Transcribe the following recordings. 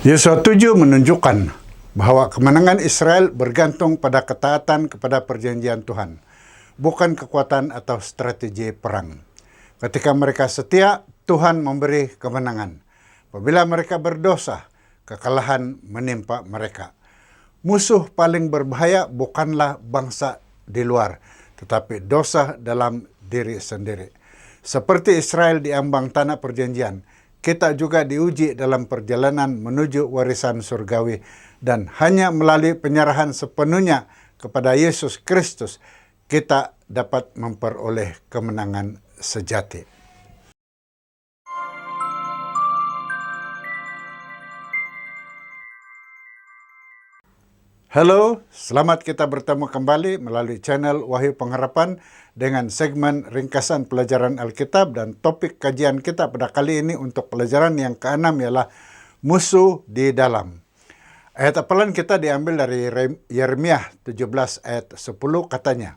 Yosua 7 menunjukkan bahwa kemenangan Israel bergantung pada ketaatan kepada perjanjian Tuhan, bukan kekuatan atau strategi perang. Ketika mereka setia, Tuhan memberi kemenangan. Apabila mereka berdosa, kekalahan menimpa mereka. Musuh paling berbahaya bukanlah bangsa di luar, tetapi dosa dalam diri sendiri. Seperti Israel di ambang tanah perjanjian, kita juga diuji dalam perjalanan menuju warisan surgawi, dan hanya melalui penyerahan sepenuhnya kepada Yesus Kristus kita dapat memperoleh kemenangan sejati. Halo, selamat kita bertemu kembali melalui channel Wahyu Pengharapan dengan segmen ringkasan pelajaran Alkitab, dan topik kajian kita pada kali ini untuk pelajaran yang ke-6 ialah musuh di dalam. Ayat hafalan kita diambil dari Yeremia 17 ayat 10, katanya,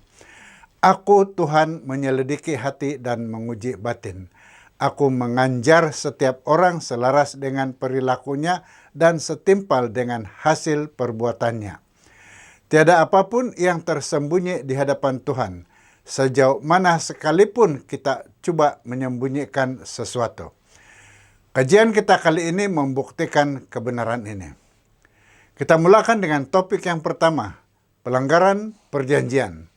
Aku Tuhan menyelidiki hati dan menguji batin. Aku menganjar setiap orang selaras dengan perilakunya dan setimpal dengan hasil perbuatannya. Tiada apapun yang tersembunyi di hadapan Tuhan, sejauh mana sekalipun kita coba menyembunyikan sesuatu. Kajian kita kali ini membuktikan kebenaran ini. Kita mulakan dengan topik yang pertama, pelanggaran perjanjian.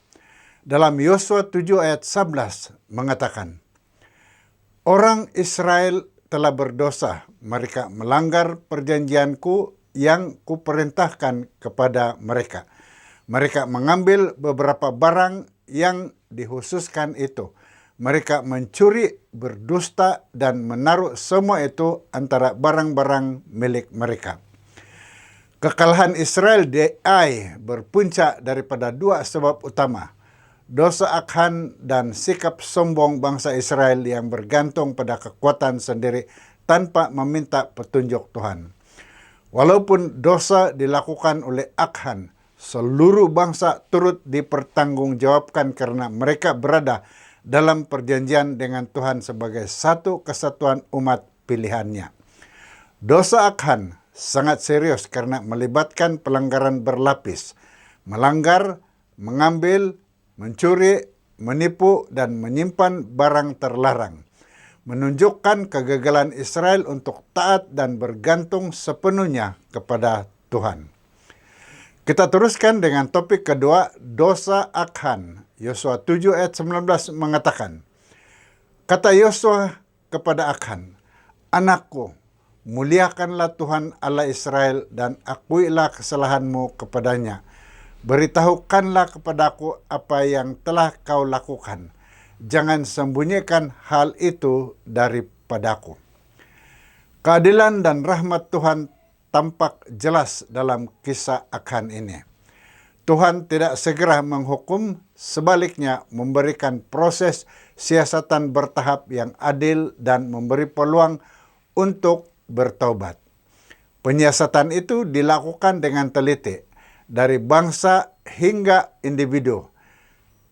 Dalam Yosua 7 ayat 11 mengatakan, Orang Israel telah berdosa, mereka melanggar perjanjianku yang kuperintahkan kepada mereka. Mereka mengambil beberapa barang yang dikhususkan itu. Mereka mencuri, berdusta, dan menaruh semua itu antara barang-barang milik mereka. Kekalahan Israel di Ai berpunca daripada dua sebab utama. Dosa Achan dan sikap sombong bangsa Israel yang bergantung pada kekuatan sendiri tanpa meminta petunjuk Tuhan. Walaupun dosa dilakukan oleh Achan, seluruh bangsa turut dipertanggungjawabkan karena mereka berada dalam perjanjian dengan Tuhan sebagai satu kesatuan umat pilihannya. Dosa Achan sangat serius karena melibatkan pelanggaran berlapis, melanggar, mengambil, mencuri, menipu, dan menyimpan barang terlarang, menunjukkan kegagalan Israel untuk taat dan bergantung sepenuhnya kepada Tuhan. Kita teruskan dengan topik kedua, dosa Achan. Yosua 7 ayat 19 mengatakan, Kata Yosua kepada Achan, Anakku, muliakanlah Tuhan Allah Israel dan akuilah kesalahanmu kepadanya. Beritahukanlah kepadaku apa yang telah kau lakukan. Jangan sembunyikan hal itu daripadaku. Keadilan dan rahmat Tuhan tampak jelas dalam kisah Achan ini. Tuhan tidak segera menghukum, sebaliknya memberikan proses siasatan bertahap yang adil dan memberi peluang untuk bertobat. Penyiasatan itu dilakukan dengan teliti, dari bangsa hingga individu,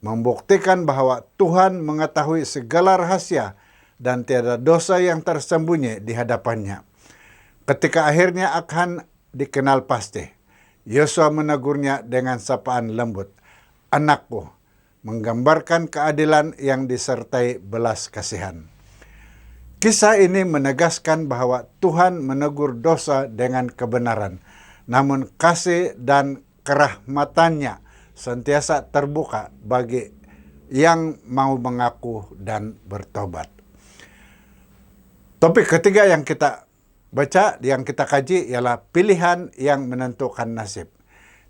membuktikan bahwa Tuhan mengetahui segala rahasia dan tiada dosa yang tersembunyi di hadapannya. Ketika akhirnya Achan dikenal pasti, Yosua menegurnya dengan sapaan lembut, Anakku, menggambarkan keadilan yang disertai belas kasihan. Kisah ini menegaskan bahwa Tuhan menegur dosa dengan kebenaran, namun kasih dan kerahmatannya sentiasa terbuka bagi yang mau mengaku dan bertobat. Topik ketiga yang kita baca, yang kita kaji ialah pilihan yang menentukan nasib.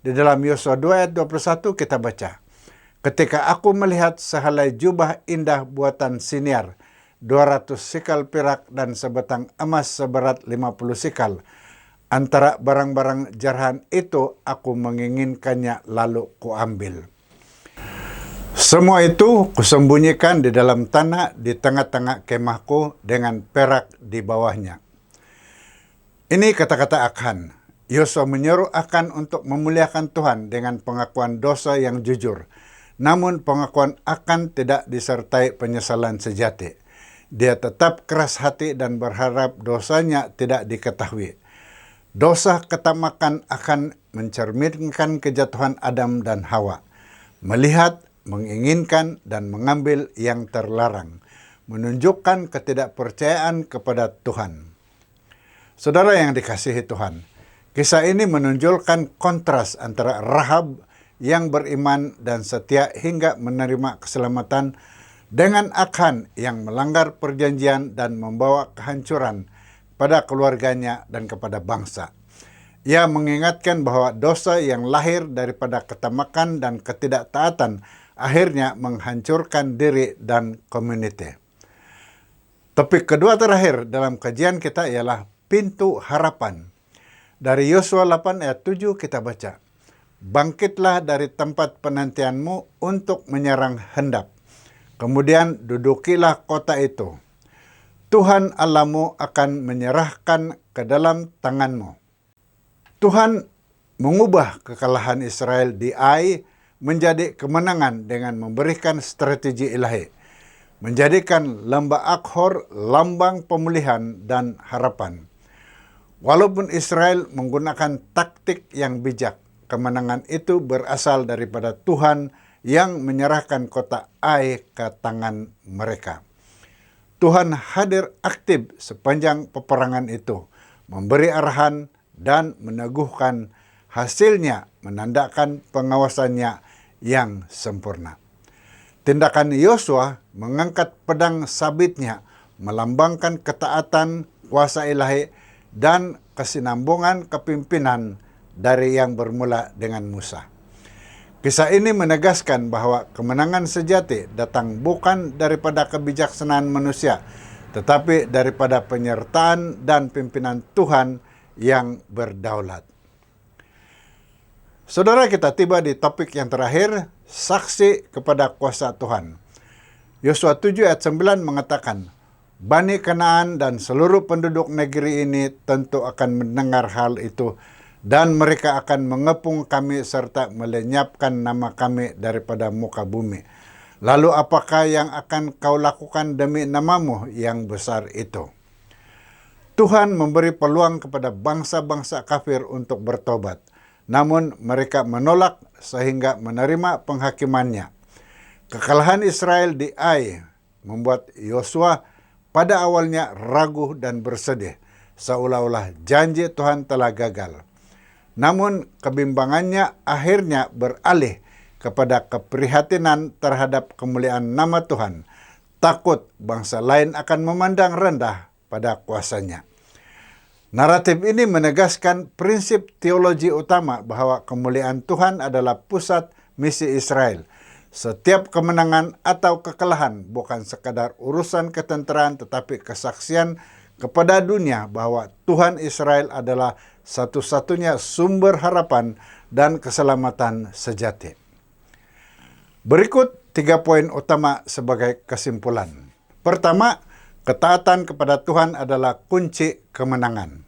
Di dalam Yosua 2 ayat 21 kita baca, Ketika aku melihat sehelai jubah indah buatan Siniar, 200 sikal perak dan sebatang emas seberat 50 sikal, antara barang-barang jarahan itu aku menginginkannya lalu kuambil. Semua itu kusembunyikan di dalam tanah di tengah-tengah kemahku dengan perak di bawahnya. Ini kata-kata Achan. Yosua menyuruh Achan untuk memuliakan Tuhan dengan pengakuan dosa yang jujur. Namun pengakuan Achan tidak disertai penyesalan sejati. Dia tetap keras hati dan berharap dosanya tidak diketahui. Dosa ketamakan akan mencerminkan kejatuhan Adam dan Hawa, melihat, menginginkan, dan mengambil yang terlarang, menunjukkan ketidakpercayaan kepada Tuhan. Saudara yang dikasihi Tuhan, kisah ini menonjolkan kontras antara Rahab yang beriman dan setia hingga menerima keselamatan dengan Achan yang melanggar perjanjian dan membawa kehancuran pada keluarganya dan kepada bangsa. Ia mengingatkan bahwa dosa yang lahir daripada ketamakan dan ketidaktaatan akhirnya menghancurkan diri dan komuniti. Topik kedua terakhir dalam kajian kita ialah pintu harapan. Dari Yosua 8 ayat 7 kita baca, "Bangkitlah dari tempat penantianmu untuk menyerang hendak. Kemudian dudukilah kota itu. Tuhan Allahmu akan menyerahkan ke dalam tanganmu." Tuhan mengubah kekalahan Israel di Ai menjadi kemenangan dengan memberikan strategi ilahi, menjadikan lembah Akhor lambang pemulihan dan harapan. Walaupun Israel menggunakan taktik yang bijak, kemenangan itu berasal daripada Tuhan yang menyerahkan kota Ai ke tangan mereka. Tuhan hadir aktif sepanjang peperangan itu, memberi arahan dan meneguhkan, hasilnya menandakan pengawasannya yang sempurna. Tindakan Yosua mengangkat pedang sabitnya melambangkan ketaatan, kuasa ilahi, dan kesinambungan kepimpinan dari yang bermula dengan Musa. Kisah ini menegaskan bahwa kemenangan sejati datang bukan daripada kebijaksanaan manusia, tetapi daripada penyertaan dan pimpinan Tuhan yang berdaulat. Saudara, kita tiba di topik yang terakhir, saksi kepada kuasa Tuhan. Yosua 7 ayat 9 mengatakan, Bani Kanaan dan seluruh penduduk negeri ini tentu akan mendengar hal itu, dan mereka akan mengepung kami serta melenyapkan nama kami daripada muka bumi. Lalu apakah yang akan kau lakukan demi namamu yang besar itu? Tuhan memberi peluang kepada bangsa-bangsa kafir untuk bertobat, namun mereka menolak sehingga menerima penghakimannya. Kekalahan Israel di Ai membuat Yosua pada awalnya ragu dan bersedih, seolah-olah janji Tuhan telah gagal. Namun kebimbangannya akhirnya beralih kepada keprihatinan terhadap kemuliaan nama Tuhan, takut bangsa lain akan memandang rendah pada kuasanya. Naratif ini menegaskan prinsip teologi utama bahwa kemuliaan Tuhan adalah pusat misi Israel. Setiap kemenangan atau kekalahan bukan sekadar urusan ketenteraan, tetapi kesaksian kepada dunia bahwa Tuhan Israel adalah satu-satunya sumber harapan dan keselamatan sejati. Berikut 3 poin utama sebagai kesimpulan. Pertama, ketaatan kepada Tuhan adalah kunci kemenangan.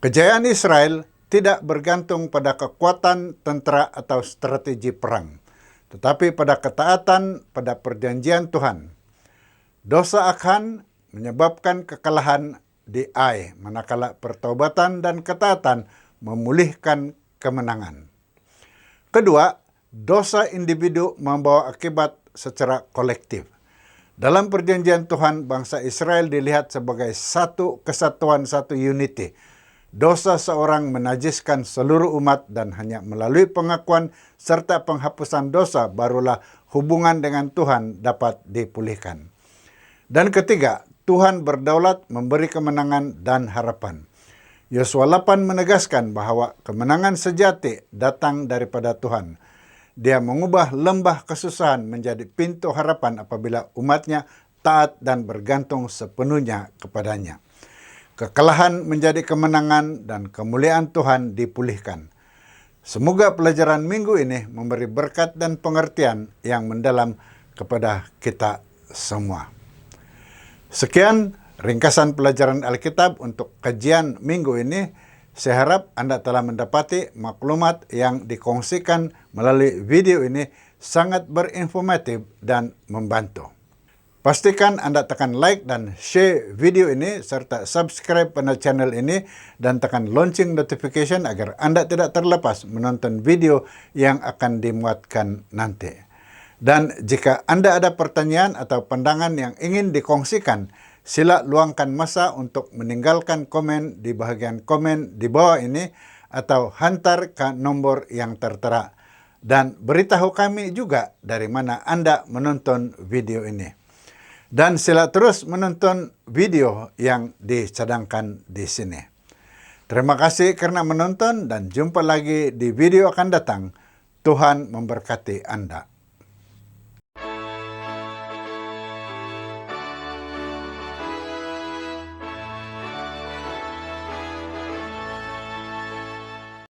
Kejayaan Israel tidak bergantung pada kekuatan tentara atau strategi perang, tetapi pada ketaatan pada perjanjian Tuhan. Dosa Achan menyebabkan kekalahan di Ai, manakala pertobatan dan ketaatan memulihkan kemenangan. Kedua, dosa individu membawa akibat secara kolektif. Dalam perjanjian Tuhan, bangsa Israel dilihat sebagai satu kesatuan, satu unity. Dosa seorang menajiskan seluruh umat, dan hanya melalui pengakuan serta penghapusan dosa barulah hubungan dengan Tuhan dapat dipulihkan. Dan ketiga, Tuhan berdaulat memberi kemenangan dan harapan. Yosua 8 menegaskan bahwa kemenangan sejati datang daripada Tuhan. Dia mengubah lembah kesusahan menjadi pintu harapan apabila umatnya taat dan bergantung sepenuhnya kepadanya. Kekalahan menjadi kemenangan dan kemuliaan Tuhan dipulihkan. Semoga pelajaran minggu ini memberi berkat dan pengertian yang mendalam kepada kita semua. Sekian ringkasan pelajaran Alkitab untuk kajian minggu ini. Saya harap Anda telah mendapati maklumat yang dikongsikan melalui video ini sangat berinformatif dan membantu. Pastikan Anda tekan like dan share video ini serta subscribe pada channel ini dan tekan lonceng notification agar Anda tidak terlepas menonton video yang akan dimuatkan nanti. Dan jika Anda ada pertanyaan atau pandangan yang ingin dikongsikan, sila luangkan masa untuk meninggalkan komen di bahagian komen di bawah ini atau hantar ke nomor yang tertera. Dan beritahu kami juga dari mana Anda menonton video ini. Dan sila terus menonton video yang dicadangkan di sini. Terima kasih karena menonton dan jumpa lagi di video akan datang. Tuhan memberkati Anda.